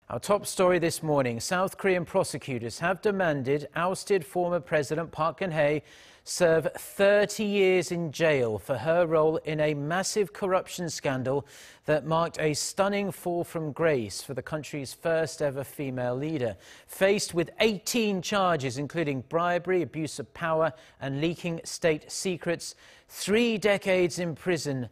Our top story this morning, South Korean prosecutors have demanded ousted former President Park Geun-hye serve 30 years in jail for her role in a massive corruption scandal that marked a stunning fall from grace for the country's first ever female leader. Faced with 18 charges, including bribery, abuse of power and leaking state secrets, 3 decades in prison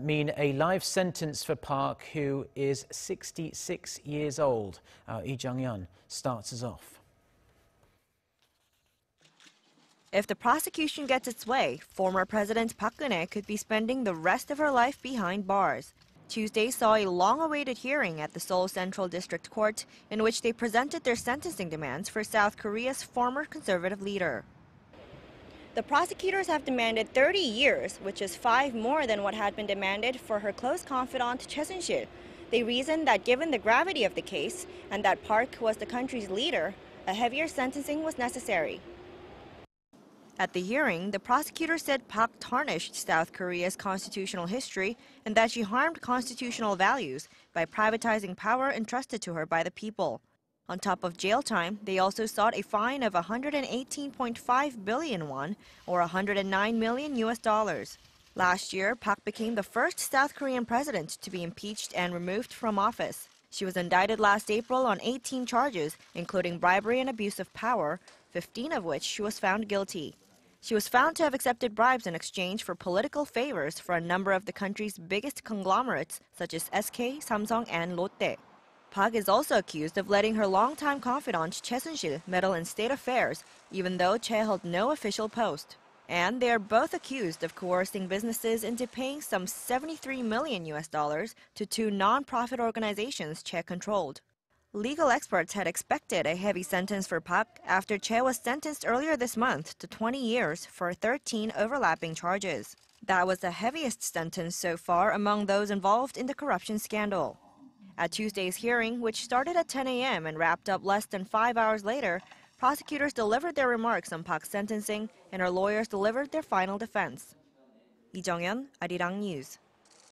mean a life sentence for Park, who is 66 years old. Our Jeong-yeon starts us off. If the prosecution gets its way, former President Park Geun-hye could be spending the rest of her life behind bars. Tuesday saw a long-awaited hearing at the Seoul Central District Court in which they presented their sentencing demands for South Korea's former conservative leader. The prosecutors have demanded 30 years, which is 5 more than what had been demanded for her close confidant Choi Soon-sil. They reasoned that given the gravity of the case and that Park was the country's leader, a heavier sentencing was necessary. At the hearing, the prosecutor said Park tarnished South Korea's constitutional history and that she harmed constitutional values by privatizing power entrusted to her by the people. On top of jail time, they also sought a fine of 118.5 billion won, or $109 million. Last year, Park became the first South Korean president to be impeached and removed from office. She was indicted last April on 18 charges, including bribery and abuse of power, 15 of which she was found guilty. She was found to have accepted bribes in exchange for political favors for a number of the country's biggest conglomerates, such as SK, Samsung, and Lotte. Park is also accused of letting her longtime confidant Choi Soon-sil meddle in state affairs, even though Choi held no official post. And they are both accused of coercing businesses into paying some $73 million to 2 non-profit organizations Choi controlled. Legal experts had expected a heavy sentence for Park after Choi was sentenced earlier this month to 20 years for 13 overlapping charges. That was the heaviest sentence so far among those involved in the corruption scandal. At Tuesday's hearing, which started at 10 a.m. and wrapped up less than 5 hours later, prosecutors delivered their remarks on Park's sentencing and her lawyers delivered their final defense. Jeong-yeon, Arirang News.